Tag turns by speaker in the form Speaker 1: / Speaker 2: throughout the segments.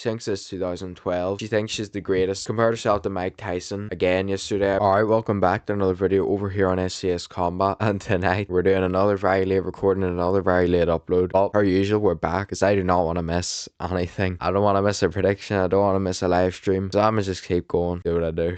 Speaker 1: Thinks it's 2012. She thinks she's the greatest. Compared herself to Mike Tyson again yesterday. Alright, welcome back to another video over here on SCS Combat. And tonight we're doing another very late recording and another very late upload. But per usual, we're back because I do not want to miss anything. I don't want to miss a prediction. I don't want to miss a live stream. So I'm gonna just keep going, do what I do.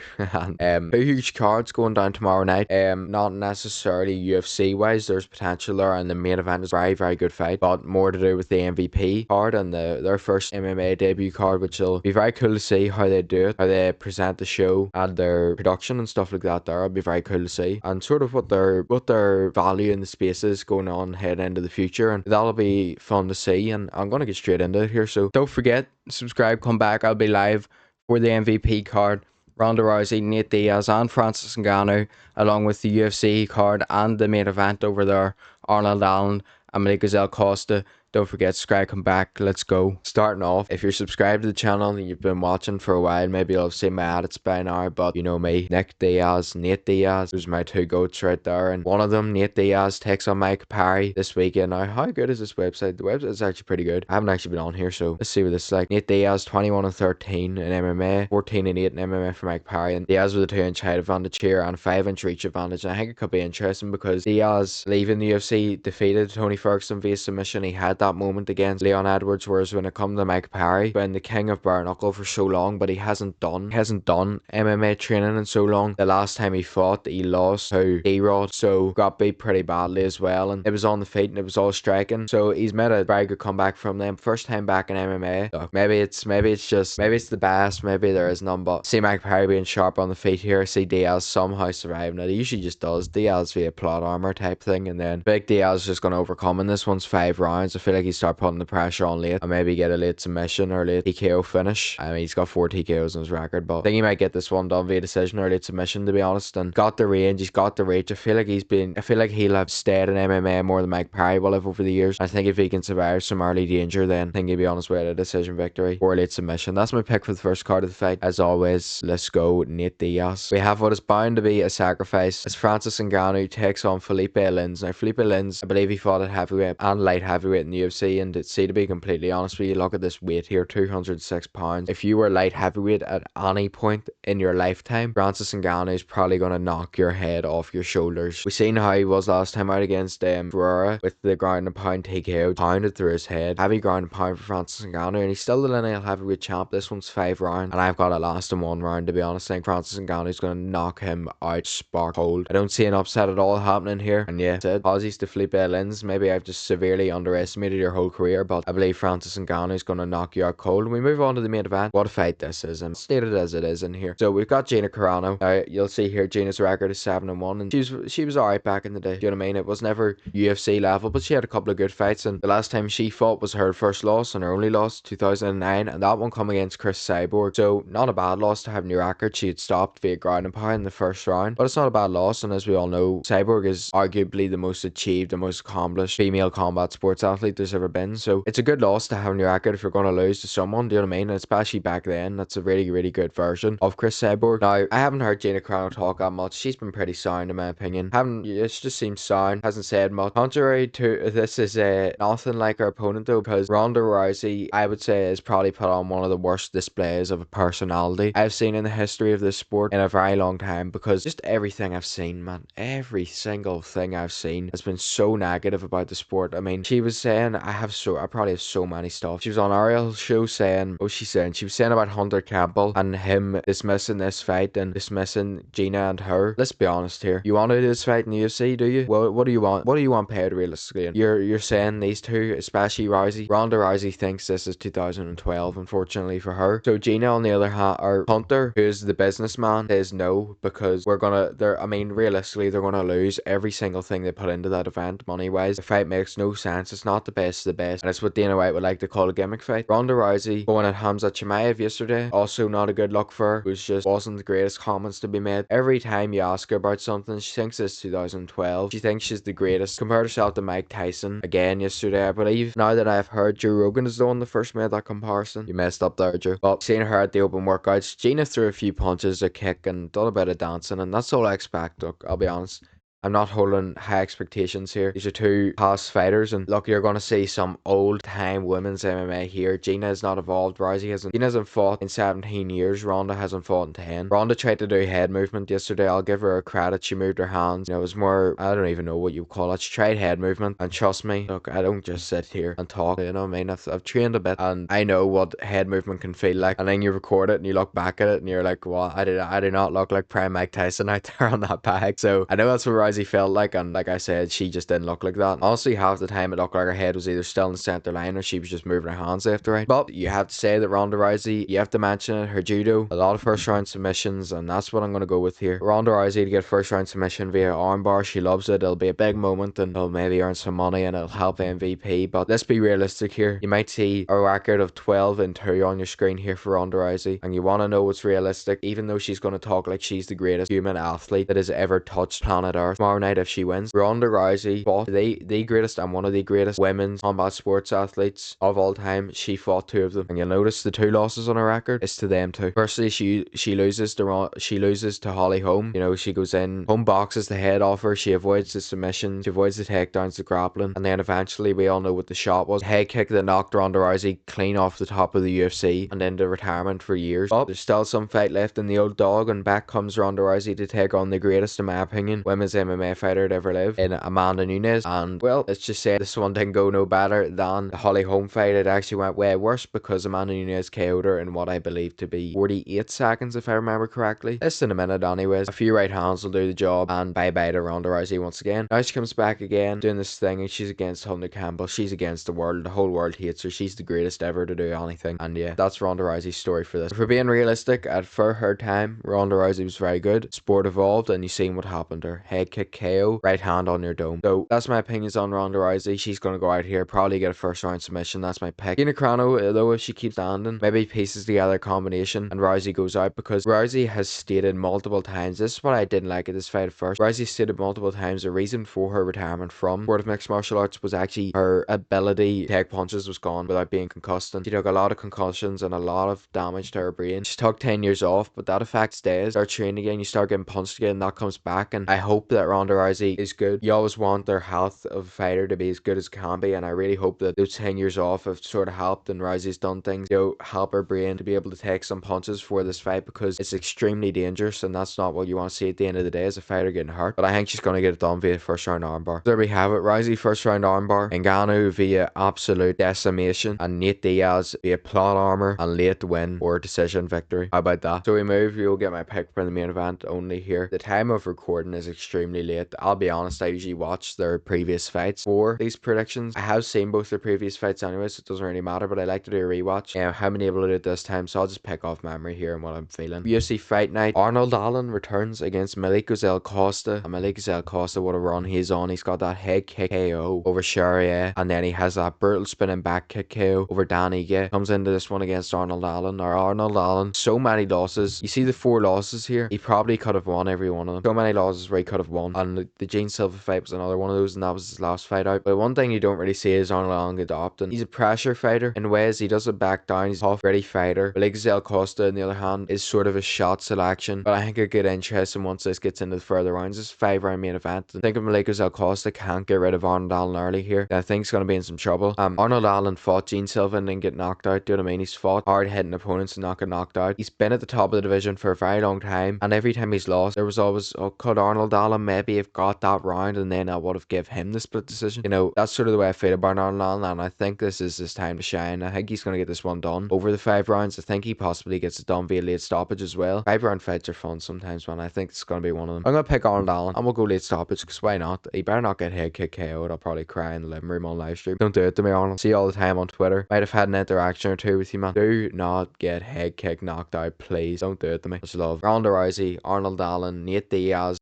Speaker 1: And two huge cards going down tomorrow night. Not necessarily UFC wise. There's potential there, and the main event is a very, very good fight. But more to do with the MVP card and their first MMA debut card, which will be very cool to see how they do it, how they present the show and their production and stuff like that. There, it'll be very cool to see, and sort of what their value in the space is going on heading into the future, and that'll be fun to see. And I'm gonna get straight into it here, so don't forget, subscribe, come back. I'll be live for the MVP card. Ronda Rousey, Nate Diaz, and Francis Ngannou, along with the UFC card and the main event over there, Arnold Allen and Marie Costa. Don't forget, subscribe, come back, let's go. Starting off, if you're subscribed to the channel and you've been watching for a while, maybe you'll have seen my edits by now, but you know me, Nick Diaz, Nate Diaz, those are my two goats right there, and one of them, Nate Diaz, takes on Mike Parry this weekend. Now, how good is this website? The website is actually pretty good. I haven't actually been on here, so let's see what this is like. Nate Diaz, 21-13 in MMA, 14-8 in MMA for Mike Parry, and Diaz with a 2-inch height advantage here and a 5-inch reach advantage, and I think it could be interesting because Diaz, leaving the UFC, defeated Tony Ferguson via submission. He had that moment against Leon Edwards, whereas when it comes to Mike Parry, been the king of bare knuckle for so long, but he hasn't done MMA training in so long. The last time he fought, he lost to D-Rod, so got beat pretty badly as well, and it was on the feet and it was all striking. So he's made a very good comeback from them. First time back in MMA. Look, maybe it's the best, maybe there is none, but see Mike Parry being sharp on the feet here, see Diaz somehow surviving it. He usually just does. Diaz via plot armor type thing, and then big Diaz is just going to overcome, and this one's 5 rounds. I feel like he started putting the pressure on late and maybe get a late submission or late TKO finish. I mean, he's got 4 TKOs on his record, but I think he might get this one done via decision or late submission, to be honest. And got the range, he's got the reach. I feel like he'll have stayed in MMA more than Mike Parry will have over the years. I think if he can survive some early danger, then I think he'll be on his way to a decision victory or late submission. That's my pick for the first card of the fight. As always, let's go Nate Diaz. We have what is bound to be a sacrifice as Francis Ngannou takes on Felipe Lins. Now, Felipe Lins, I believe he fought at heavyweight and light heavyweight in the UFC, and to be completely honest with you, look at this weight here, 206 pounds. If you were light heavyweight at any point in your lifetime, Francis Ngannou is probably going to knock your head off your shoulders. We seen how he was last time out against Ferreira with the ground and pound TKO, pounded through his head. Heavy ground and pound for Francis Ngannou, and he's still the lineal heavyweight champ. This one's 5 rounds, and I've got it last in 1 round, to be honest. I think Francis Ngannou is going to knock him out spark cold. I don't see an upset at all happening here, and yeah, apologies to Felipe Lins. Maybe I've just severely underestimated your whole career, but I believe Francis Ngannou is going to knock you out cold. And we move on to the main event. What a fight this is, and stated as it is in here. So we've got Gina Carano. Now, you'll see here Gina's record is 7-1, and she was alright back in the day. Do you know what I mean? It was never UFC level, but she had a couple of good fights, and the last time she fought was her first loss and her only loss, 2009, and that one come against Chris Cyborg. So not a bad loss to have in your record. She had stopped via ground and pound in the first round, but it's not a bad loss. And as we all know, Cyborg is arguably the most achieved and most accomplished female combat sports athlete there's ever been. So it's a good loss to have in your record if you're going to lose to someone. Do you know what I mean? And especially back then, that's a really, really good version of Chris Cyborg. Now, I haven't heard Gina Carano talk that much. She's been pretty sound in my opinion. It just seems sound. Hasn't said much. Contrary to this is nothing like her opponent though, because Ronda Rousey, I would say, has probably put on one of the worst displays of a personality I've seen in the history of this sport in a very long time, because just everything I've seen, man, every single thing I've seen has been so negative about the sport. I mean, she was saying, I probably have so many stuff. She was on Ariel's show saying, she was saying about Hunter Campbell and him dismissing this fight and dismissing Gina and her. Let's be honest here. You want to do this fight in the UFC, do you? Well, what do you want? What do you want paid realistically? And you're saying these two, especially Rousey. Ronda Rousey thinks this is 2012, unfortunately for her. So Gina, on the other hand, or Hunter, who is the businessman, says no, because realistically, they're gonna lose every single thing they put into that event, money-wise. The fight makes no sense. It's not the best of the best, and it's what Dana White would like to call a gimmick fight. Ronda Rousey going at Hamzat Chimaev yesterday, also not a good look for her. It wasn't the greatest comments to be made. Every time you ask her about something, she thinks it's 2012. She thinks she's the greatest. Compared herself to Mike Tyson again yesterday, I believe. Now that I've heard Joe Rogan is the one that first made that comparison. You messed up there, Joe. But seeing her at the open workouts, Gina threw a few punches, a kick, and done a bit of dancing, and that's all I expect. Look, I'll be honest. I'm not holding high expectations here. These are two past fighters, and look, you're going to see some old time women's MMA here. Gina has not evolved. Gina hasn't fought in 17 years. Ronda hasn't fought in 10. Ronda tried to do head movement yesterday. I'll give her a credit. She moved her hands. You know, it was more, I don't even know what you call it. She tried head movement, and trust me, look, I don't just sit here and talk. You know what I mean? I've trained a bit, and I know what head movement can feel like. And then you record it, and you look back at it, and you're like, well, I did not look like prime Mike Tyson out there on that bag. So I know that's what Rousey felt like, and like I said, she just didn't look like that. Honestly, half the time it looked like her head was either still in the center line or she was just moving her hands left to right. But you have to say that Ronda Rousey, you have to mention it, her judo, a lot of first round submissions, and that's what I'm going to go with here. Ronda Rousey to get first round submission via armbar. She loves it. It'll be a big moment, and it'll maybe earn some money, and it'll help the MVP. But let's be realistic here. You might see a record of 12-2 on your screen here for Ronda Rousey, and you want to know what's realistic. Even though she's going to talk like she's the greatest human athlete that has ever touched planet Earth, tomorrow night if she wins, Ronda Rousey fought the greatest and one of the greatest women's combat sports athletes of all time. She fought two of them, and you'll notice the two losses on her record is to them too. Firstly, she loses to Holly Holm. You know, she goes in, Holm boxes the head off her, she avoids the submission, she avoids the takedowns, the grappling, and then eventually we all know what the shot was. Head kick that knocked Ronda Rousey clean off the top of the UFC and into retirement for years. But there's still some fight left in the old dog, and back comes Ronda Rousey to take on the greatest, in my opinion, women's MMA fighter to ever live, in Amanda Nunes. And well, let's just say this one didn't go no better than the Holly Holm fight. It actually went way worse because Amanda Nunes KO'd her in what I believe to be 48 seconds, if I remember correctly. Less than a minute anyways. A few right hands will do the job, and bye bye to Ronda Rousey once again. Now she comes back again doing this thing, and she's against Hunter Campbell. She's against the world. The whole world hates her. She's the greatest ever to do anything. And yeah, that's Ronda Rousey's story for this. If we're being realistic, for her time, Ronda Rousey was very good. Sport evolved, and you seen what happened to her. Head kick KO, right hand on your dome. So that's my opinions on Ronda Rousey. She's going to go out here, probably get a first round submission. That's my pick. Gina Carano, though, if she keeps standing, maybe pieces together a combination and Rousey goes out, because Rousey has stated multiple times, this is what I didn't like at this fight at first. Rousey stated multiple times the reason for her retirement from sport of mixed martial arts was actually her ability to take punches was gone without being concussed. And she took a lot of concussions and a lot of damage to her brain. She took 10 years off, but that effect stays. Start training again, you start getting punched again, and that comes back. And I hope that Ronda Rousey is good. You always want their health of a fighter to be as good as it can be, and I really hope that those 10 years off have sort of helped, and Rousey's done things to help her brain to be able to take some punches for this fight, because it's extremely dangerous, and that's not what you want to see at the end of the day as a fighter getting hurt. But I think she's going to get it done via first round armbar. There we have it. Rousey first round armbar, Ngannou via absolute decimation, and Nate Diaz via plot armor and late win or decision victory. How about that? So we move. You'll get my pick for the main event only here. The time of recording is extremely late. I'll be honest, I usually watch their previous fights for these predictions. I have seen both their previous fights anyway, so it doesn't really matter, but I like to do a rewatch. I haven't been able to do it this time, so I'll just pick off memory here and what I'm feeling. UFC Fight Night, Arnold Allen returns against Malik Costa, and Malik Costa, what a run he's on. He's got that head kick KO over Sharia, and then he has that brutal spinning back kick KO over Danny Ige. Comes into this one against Arnold Allen. Arnold Allen, so many losses. You see the 4 losses here, he probably could have won every one of them. So many losses where he could have won, and the Gene Silva fight was another one of those, and that was his last fight out. But one thing you don't really see is Arnold Allen adopting. He's a pressure fighter in ways. He doesn't back down. He's a tough, ready fighter. Malik Costa, on the other hand, is sort of a shot selection, but I think a good interest in once this gets into the further rounds. This 5-round main event. I think if Malik Costa can't get rid of Arnold Allen early here, then I think he's going to be in some trouble. Arnold Allen fought Gene Silva and didn't get knocked out. Do you know what I mean? He's fought hard hitting opponents and not get knocked out. He's been at the top of the division for a very long time, and every time he's lost, there was always, oh, could Arnold Allen maybe have got that round, and then I would have give him the split decision. You know, that's sort of the way I feel about Arnold Allen, and I think this is his time to shine. I think he's going to get this one done over the 5 rounds. I think he possibly gets it done via late stoppage as well. 5-round fights are fun sometimes, man. I think it's going to be one of them. I'm going to pick Arnold Allen, and we'll go late stoppage, because why not? He better not get head kick KO'd. I'll probably cry in the living room on live stream. Don't do it to me, Arnold. See you all the time on Twitter. Might have had an interaction or two with you, man. Do not get head kick knocked out, please. Don't do it to me. Much love. Ronda Rousey, Arnold Allen, Nate Diaz,